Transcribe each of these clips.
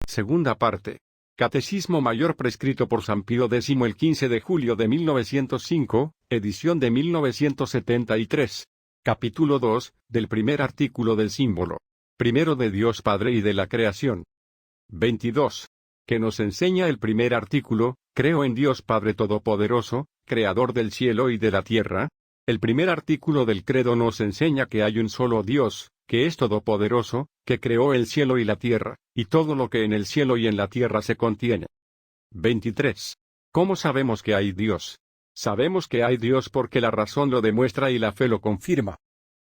Segunda parte. Catecismo Mayor prescrito por San Pío X el 15 de julio de 1905, edición de 1973. Capítulo 2, del primer artículo del símbolo. Primero de Dios Padre y de la creación. 22. Que nos enseña el primer artículo: creo en Dios Padre Todopoderoso, Creador del cielo y de la tierra. El primer artículo del credo nos enseña que hay un solo Dios, que es todopoderoso, que creó el cielo y la tierra, y todo lo que en el cielo y en la tierra se contiene. 23. ¿Cómo sabemos que hay Dios? Sabemos que hay Dios porque la razón lo demuestra y la fe lo confirma.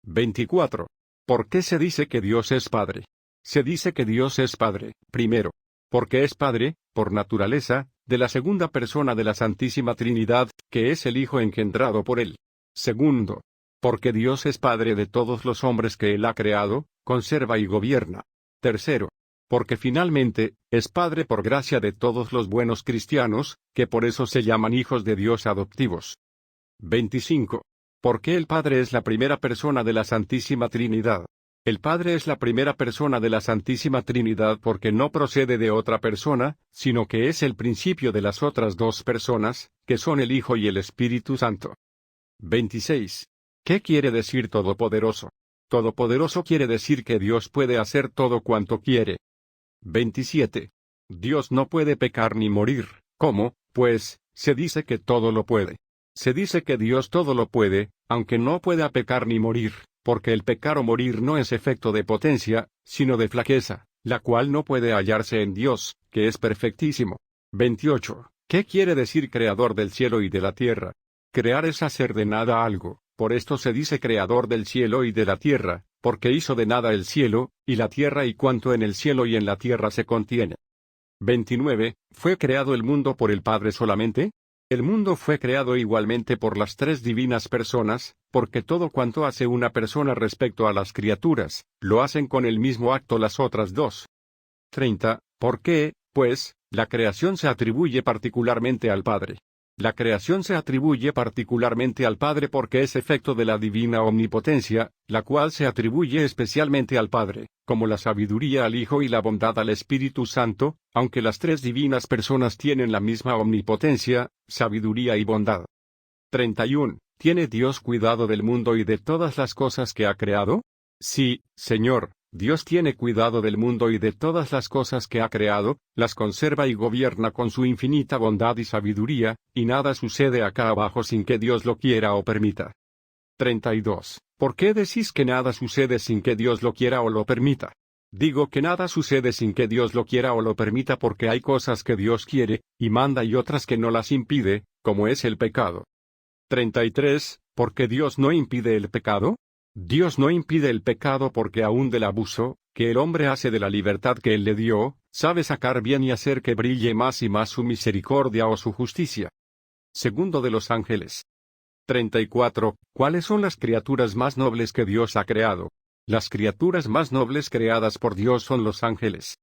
24. ¿Por qué se dice que Dios es Padre? Se dice que Dios es Padre, primero, porque es Padre, por naturaleza, de la segunda persona de la Santísima Trinidad, que es el Hijo engendrado por Él. Segundo, porque Dios es Padre de todos los hombres que Él ha creado, conserva y gobierna. Tercero, porque finalmente, es Padre por gracia de todos los buenos cristianos, que por eso se llaman hijos de Dios adoptivos. 25. Porque el Padre es la primera persona de la Santísima Trinidad. El Padre es la primera persona de la Santísima Trinidad porque no procede de otra persona, sino que es el principio de las otras dos personas, que son el Hijo y el Espíritu Santo. 26. ¿Qué quiere decir todopoderoso? Todopoderoso quiere decir que Dios puede hacer todo cuanto quiere. 27. Dios no puede pecar ni morir. ¿Cómo? Pues, se dice que todo lo puede. Se dice que Dios todo lo puede, aunque no pueda pecar ni morir, porque el pecar o morir no es efecto de potencia, sino de flaqueza, la cual no puede hallarse en Dios, que es perfectísimo. 28. ¿Qué quiere decir creador del cielo y de la tierra? Crear es hacer de nada algo, por esto se dice creador del cielo y de la tierra, porque hizo de nada el cielo, y la tierra y cuanto en el cielo y en la tierra se contiene. 29. ¿Fue creado el mundo por el Padre solamente? El mundo fue creado igualmente por las tres divinas personas, porque todo cuanto hace una persona respecto a las criaturas, lo hacen con el mismo acto las otras dos. 30. ¿Por qué, pues, la creación se atribuye particularmente al Padre? La creación se atribuye particularmente al Padre porque es efecto de la divina omnipotencia, la cual se atribuye especialmente al Padre, como la sabiduría al Hijo y la bondad al Espíritu Santo, aunque las tres divinas personas tienen la misma omnipotencia, sabiduría y bondad. 31. ¿Tiene Dios cuidado del mundo y de todas las cosas que ha creado? Sí, Señor. Dios tiene cuidado del mundo y de todas las cosas que ha creado, las conserva y gobierna con su infinita bondad y sabiduría, y nada sucede acá abajo sin que Dios lo quiera o permita. 32. ¿Por qué decís que nada sucede sin que Dios lo quiera o lo permita? Digo que nada sucede sin que Dios lo quiera o lo permita porque hay cosas que Dios quiere, y manda y otras que no las impide, como es el pecado. 33. ¿Por qué Dios no impide el pecado? Dios no impide el pecado porque aún del abuso, que el hombre hace de la libertad que Él le dio, sabe sacar bien y hacer que brille más y más su misericordia o su justicia. Segundo de los ángeles. 34. ¿Cuáles son las criaturas más nobles que Dios ha creado? Las criaturas más nobles creadas por Dios son los ángeles.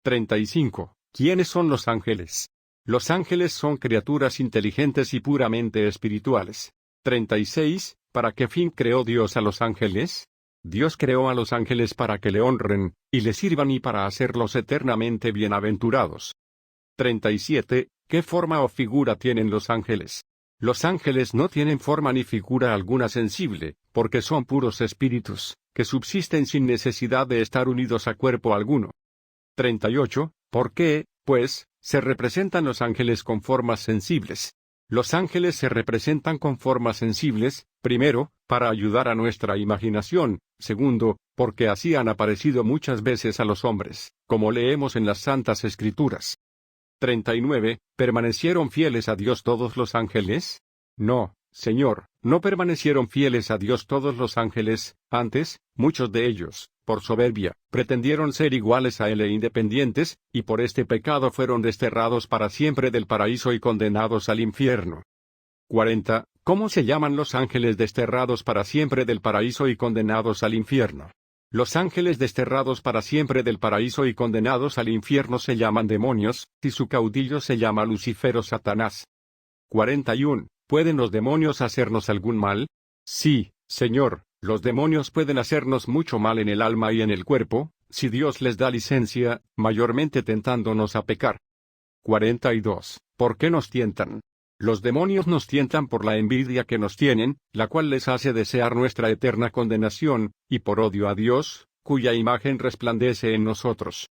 35. ¿Quiénes son los ángeles? Los ángeles son criaturas inteligentes y puramente espirituales. 36. ¿Para qué fin creó Dios a los ángeles? Dios creó a los ángeles para que le honren, y le sirvan y para hacerlos eternamente bienaventurados. 37. ¿Qué forma o figura tienen los ángeles? Los ángeles no tienen forma ni figura alguna sensible, porque son puros espíritus, que subsisten sin necesidad de estar unidos a cuerpo alguno. 38. ¿Por qué, pues, se representan los ángeles con formas sensibles? Los ángeles se representan con formas sensibles, primero, para ayudar a nuestra imaginación, segundo, porque así han aparecido muchas veces a los hombres, como leemos en las Santas Escrituras. 39. ¿Permanecieron fieles a Dios todos los ángeles? No, Señor, no permanecieron fieles a Dios todos los ángeles, antes, muchos de ellos, por soberbia, pretendieron ser iguales a Él e independientes, y por este pecado fueron desterrados para siempre del paraíso y condenados al infierno. 40. ¿Cómo se llaman los ángeles desterrados para siempre del paraíso y condenados al infierno? Los ángeles desterrados para siempre del paraíso y condenados al infierno se llaman demonios, y su caudillo se llama Lucifer o Satanás. 41. ¿Pueden los demonios hacernos algún mal? Sí, Señor. Los demonios pueden hacernos mucho mal en el alma y en el cuerpo, si Dios les da licencia, mayormente tentándonos a pecar. 42. ¿Por qué nos tientan? Los demonios nos tientan por la envidia que nos tienen, la cual les hace desear nuestra eterna condenación, y por odio a Dios, cuya imagen resplandece en nosotros.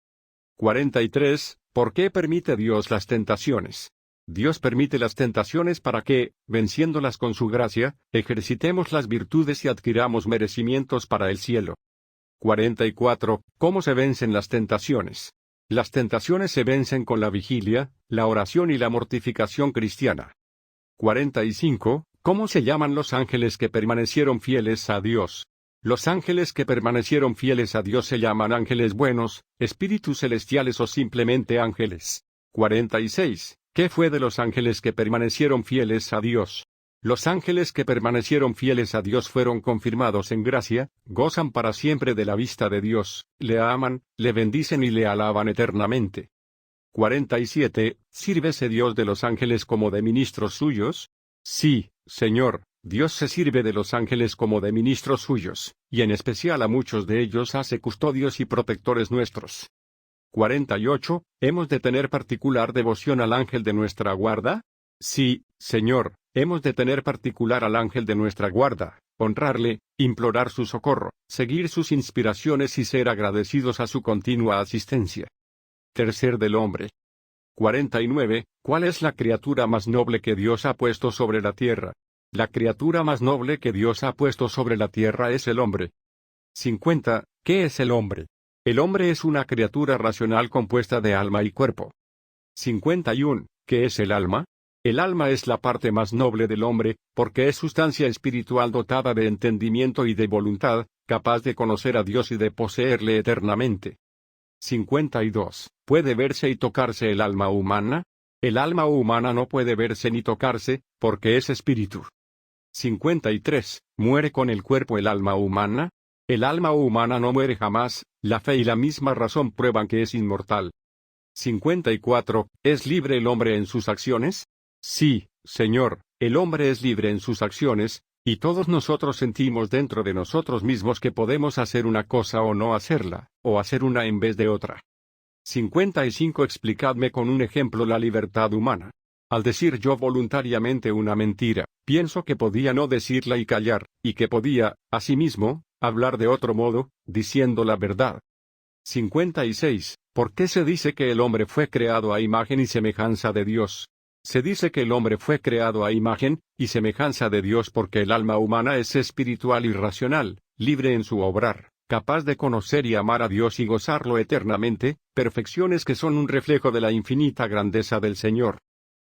43. ¿Por qué permite Dios las tentaciones? Dios permite las tentaciones para que, venciéndolas con su gracia, ejercitemos las virtudes y adquiramos merecimientos para el cielo. 44. ¿Cómo se vencen las tentaciones? Las tentaciones se vencen con la vigilia, la oración y la mortificación cristiana. 45. ¿Cómo se llaman los ángeles que permanecieron fieles a Dios? Los ángeles que permanecieron fieles a Dios se llaman ángeles buenos, espíritus celestiales o simplemente ángeles. 46. ¿Qué fue de los ángeles que permanecieron fieles a Dios? Los ángeles que permanecieron fieles a Dios fueron confirmados en gracia, gozan para siempre de la vista de Dios, le aman, le bendicen y le alaban eternamente. 47. ¿Sírvese Dios de los ángeles como de ministros suyos? Sí, Señor, Dios se sirve de los ángeles como de ministros suyos, y en especial a muchos de ellos hace custodios y protectores nuestros. 48. ¿Hemos de tener particular devoción al ángel de nuestra guarda? Sí, Señor, hemos de tener particular al ángel de nuestra guarda, honrarle, implorar su socorro, seguir sus inspiraciones y ser agradecidos a su continua asistencia. Tercer del hombre. 49. ¿Cuál es la criatura más noble que Dios ha puesto sobre la tierra? La criatura más noble que Dios ha puesto sobre la tierra es el hombre. 50. ¿Qué es el hombre? El hombre es una criatura racional compuesta de alma y cuerpo. 51. ¿Qué es el alma? El alma es la parte más noble del hombre, porque es sustancia espiritual dotada de entendimiento y de voluntad, capaz de conocer a Dios y de poseerle eternamente. 52. ¿Puede verse y tocarse el alma humana? El alma humana no puede verse ni tocarse, porque es espíritu. 53. ¿Muere con el cuerpo el alma humana? El alma humana no muere jamás, la fe y la misma razón prueban que es inmortal. 54. ¿Es libre el hombre en sus acciones? Sí, Señor, el hombre es libre en sus acciones, y todos nosotros sentimos dentro de nosotros mismos que podemos hacer una cosa o no hacerla, o hacer una en vez de otra. 55. Explicadme con un ejemplo la libertad humana. Al decir yo voluntariamente una mentira, pienso que podía no decirla y callar, y que podía, asimismo, hablar de otro modo, diciendo la verdad. 56. ¿Por qué se dice que el hombre fue creado a imagen y semejanza de Dios? Se dice que el hombre fue creado a imagen y semejanza de Dios porque el alma humana es espiritual y racional, libre en su obrar, capaz de conocer y amar a Dios y gozarlo eternamente, perfecciones que son un reflejo de la infinita grandeza del Señor.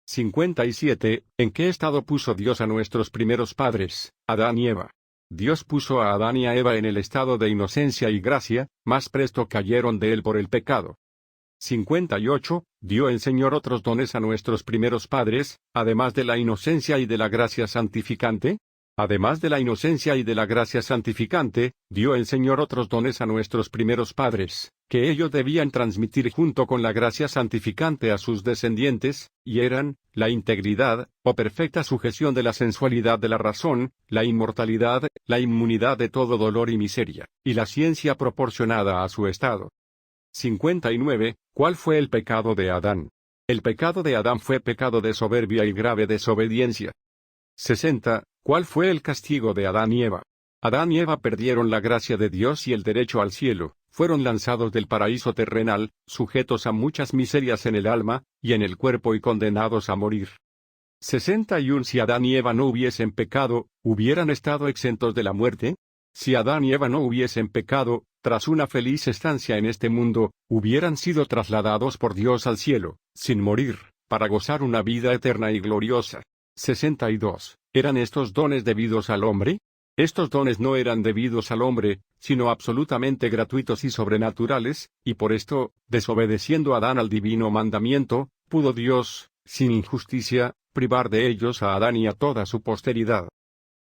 57. ¿En qué estado puso Dios a nuestros primeros padres, Adán y Eva? Dios puso a Adán y a Eva en el estado de inocencia y gracia, más presto cayeron de él por el pecado. 58. ¿Dio el Señor otros dones a nuestros primeros padres, además de la inocencia y de la gracia santificante? Además de la inocencia y de la gracia santificante, dio el Señor otros dones a nuestros primeros padres, que ellos debían transmitir junto con la gracia santificante a sus descendientes, y eran, la integridad, o perfecta sujeción de la sensualidad de la razón, la inmortalidad, la inmunidad de todo dolor y miseria, y la ciencia proporcionada a su estado. 59. ¿Cuál fue el pecado de Adán? El pecado de Adán fue pecado de soberbia y grave desobediencia. 60. ¿Cuál fue el castigo de Adán y Eva? Adán y Eva perdieron la gracia de Dios y el derecho al cielo, fueron lanzados del paraíso terrenal, sujetos a muchas miserias en el alma, y en el cuerpo y condenados a morir. 61. Si Adán y Eva no hubiesen pecado, ¿hubieran estado exentos de la muerte? Si Adán y Eva no hubiesen pecado, tras una feliz estancia en este mundo, hubieran sido trasladados por Dios al cielo, sin morir, para gozar una vida eterna y gloriosa. 62. ¿Eran estos dones debidos al hombre? Estos dones no eran debidos al hombre, sino absolutamente gratuitos y sobrenaturales, y por esto, desobedeciendo Adán al divino mandamiento, pudo Dios, sin injusticia, privar de ellos a Adán y a toda su posteridad.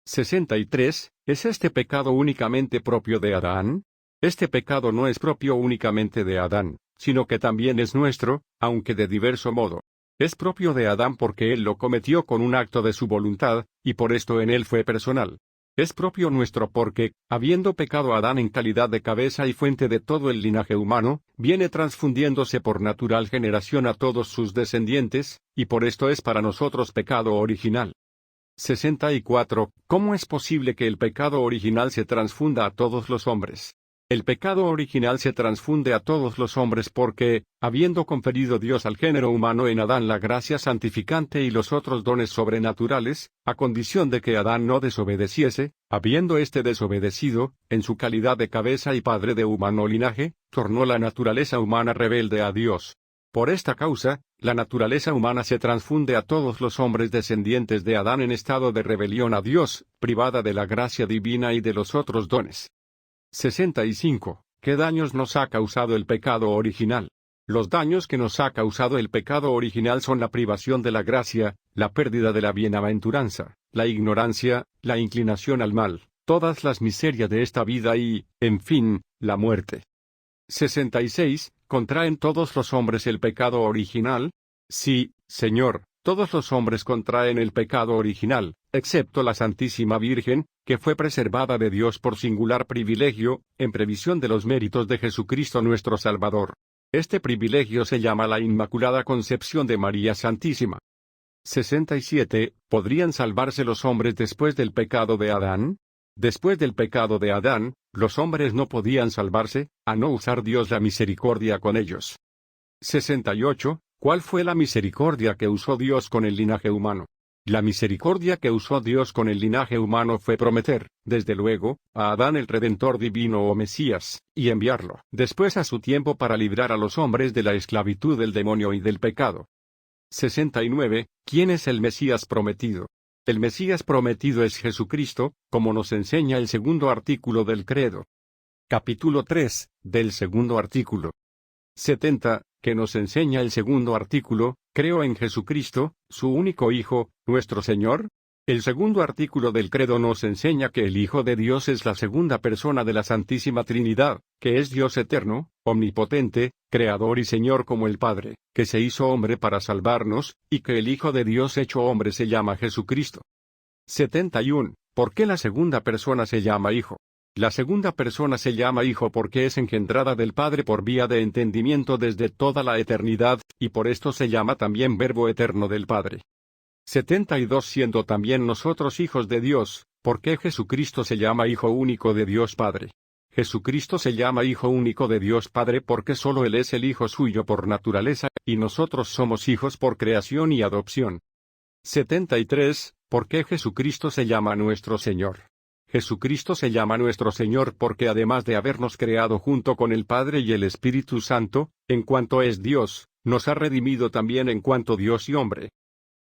63. ¿Es este pecado únicamente propio de Adán? Este pecado no es propio únicamente de Adán, sino que también es nuestro, aunque de diverso modo. Es propio de Adán porque él lo cometió con un acto de su voluntad, y por esto en él fue personal. Es propio nuestro porque, habiendo pecado Adán en calidad de cabeza y fuente de todo el linaje humano, viene transfundiéndose por natural generación a todos sus descendientes, y por esto es para nosotros pecado original. 64. ¿Cómo es posible que el pecado original se transfunda a todos los hombres? El pecado original se transfunde a todos los hombres porque, habiendo conferido Dios al género humano en Adán la gracia santificante y los otros dones sobrenaturales, a condición de que Adán no desobedeciese, habiendo éste desobedecido, en su calidad de cabeza y padre de humano linaje, tornó la naturaleza humana rebelde a Dios. Por esta causa, la naturaleza humana se transfunde a todos los hombres descendientes de Adán en estado de rebelión a Dios, privada de la gracia divina y de los otros dones. 65. ¿Qué daños nos ha causado el pecado original? Los daños que nos ha causado el pecado original son la privación de la gracia, la pérdida de la bienaventuranza, la ignorancia, la inclinación al mal, todas las miserias de esta vida y, en fin, la muerte. 66. ¿Contraen todos los hombres el pecado original? Sí, Señor, todos los hombres contraen el pecado original, excepto la Santísima Virgen, que fue preservada de Dios por singular privilegio, en previsión de los méritos de Jesucristo nuestro Salvador. Este privilegio se llama la Inmaculada Concepción de María Santísima. 67. ¿Podrían salvarse los hombres después del pecado de Adán? Después del pecado de Adán, los hombres no podían salvarse, a no usar Dios la misericordia con ellos. 68. ¿Cuál fue la misericordia que usó Dios con el linaje humano? La misericordia que usó Dios con el linaje humano fue prometer, desde luego, a Adán el Redentor divino o Mesías, y enviarlo, después a su tiempo para librar a los hombres de la esclavitud del demonio y del pecado. 69. ¿Quién es el Mesías prometido? El Mesías prometido es Jesucristo, como nos enseña el segundo artículo del credo. Capítulo 3, del segundo artículo. 70. ¿Qué nos enseña el segundo artículo? Creo en Jesucristo, su único Hijo, nuestro Señor. El segundo artículo del credo nos enseña que el Hijo de Dios es la segunda persona de la Santísima Trinidad, que es Dios eterno, omnipotente, Creador y Señor como el Padre, que se hizo hombre para salvarnos, y que el Hijo de Dios hecho hombre se llama Jesucristo. 71. ¿Por qué la segunda persona se llama Hijo? La segunda persona se llama Hijo porque es engendrada del Padre por vía de entendimiento desde toda la eternidad, y por esto se llama también Verbo eterno del Padre. 72. Siendo también nosotros hijos de Dios, ¿por qué Jesucristo se llama Hijo único de Dios Padre? Jesucristo se llama Hijo único de Dios Padre porque solo Él es el Hijo suyo por naturaleza, y nosotros somos hijos por creación y adopción. 73. ¿Por qué Jesucristo se llama nuestro Señor? Jesucristo se llama nuestro Señor porque además de habernos creado junto con el Padre y el Espíritu Santo, en cuanto es Dios, nos ha redimido también en cuanto Dios y hombre.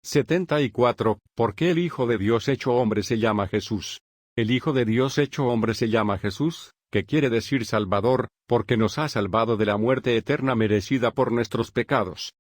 74. ¿Por qué el Hijo de Dios hecho hombre se llama Jesús? El Hijo de Dios hecho hombre se llama Jesús, que quiere decir Salvador, porque nos ha salvado de la muerte eterna merecida por nuestros pecados.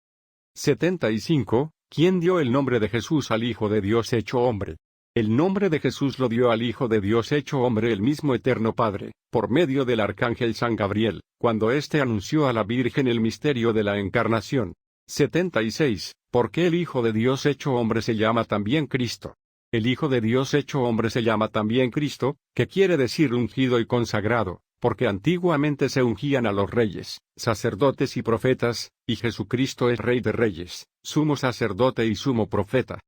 75. ¿Quién dio el nombre de Jesús al Hijo de Dios hecho hombre? El nombre de Jesús lo dio al Hijo de Dios hecho hombre el mismo Eterno Padre, por medio del Arcángel San Gabriel, cuando éste anunció a la Virgen el misterio de la Encarnación. 76. ¿Por qué el Hijo de Dios hecho hombre se llama también Cristo? El Hijo de Dios hecho hombre se llama también Cristo, que quiere decir ungido y consagrado, porque antiguamente se ungían a los reyes, sacerdotes y profetas, y Jesucristo es Rey de Reyes, sumo sacerdote y sumo profeta.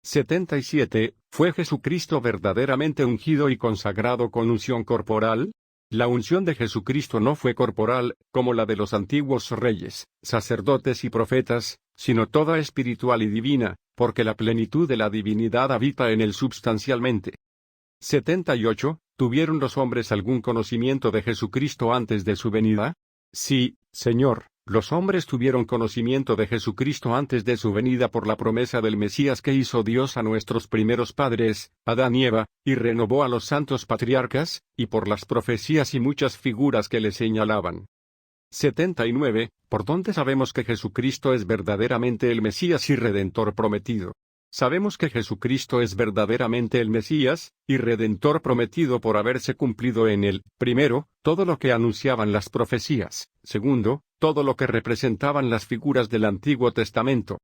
77. ¿Fue Jesucristo verdaderamente ungido y consagrado con unción corporal? La unción de Jesucristo no fue corporal, como la de los antiguos reyes, sacerdotes y profetas, sino toda espiritual y divina, porque la plenitud de la divinidad habita en él substancialmente. 78. ¿Tuvieron los hombres algún conocimiento de Jesucristo antes de su venida? Sí, Señor. Los hombres tuvieron conocimiento de Jesucristo antes de su venida por la promesa del Mesías que hizo Dios a nuestros primeros padres, Adán y Eva, y renovó a los santos patriarcas, y por las profecías y muchas figuras que le señalaban. 79. ¿Por dónde sabemos que Jesucristo es verdaderamente el Mesías y Redentor prometido? Sabemos que Jesucristo es verdaderamente el Mesías, y Redentor prometido por haberse cumplido en él, primero, todo lo que anunciaban las profecías, segundo, todo lo que representaban las figuras del Antiguo Testamento.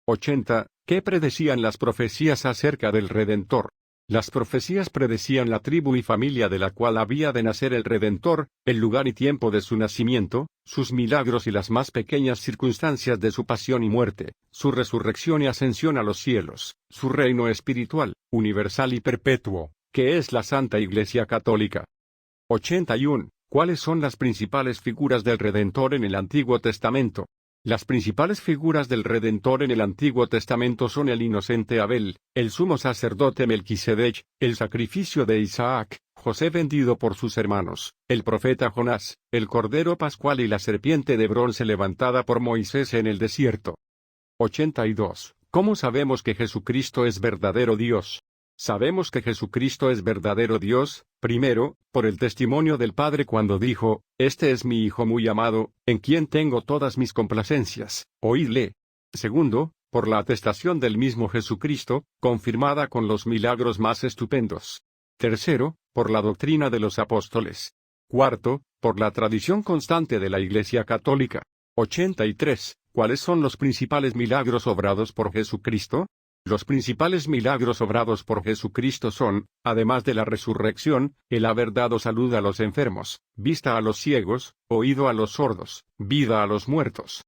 80. ¿Qué predecían las profecías acerca del Redentor? Las profecías predecían la tribu y familia de la cual había de nacer el Redentor, el lugar y tiempo de su nacimiento, sus milagros y las más pequeñas circunstancias de su pasión y muerte, su resurrección y ascensión a los cielos, su reino espiritual, universal y perpetuo, que es la Santa Iglesia Católica. 81. ¿Cuáles son las principales figuras del Redentor en el Antiguo Testamento? Las principales figuras del Redentor en el Antiguo Testamento son el inocente Abel, el sumo sacerdote Melquisedec, el sacrificio de Isaac, José vendido por sus hermanos, el profeta Jonás, el cordero pascual y la serpiente de bronce levantada por Moisés en el desierto. 82. ¿Cómo sabemos que Jesucristo es verdadero Dios? Sabemos que Jesucristo es verdadero Dios, primero, por el testimonio del Padre cuando dijo, «Este es mi Hijo muy amado, en quien tengo todas mis complacencias, oídle». Segundo, por la atestación del mismo Jesucristo, confirmada con los milagros más estupendos. Tercero, por la doctrina de los apóstoles. Cuarto, por la tradición constante de la Iglesia Católica. 83. ¿Cuáles son los principales milagros obrados por Jesucristo? Los principales milagros obrados por Jesucristo son, además de la resurrección, el haber dado salud a los enfermos, vista a los ciegos, oído a los sordos, vida a los muertos,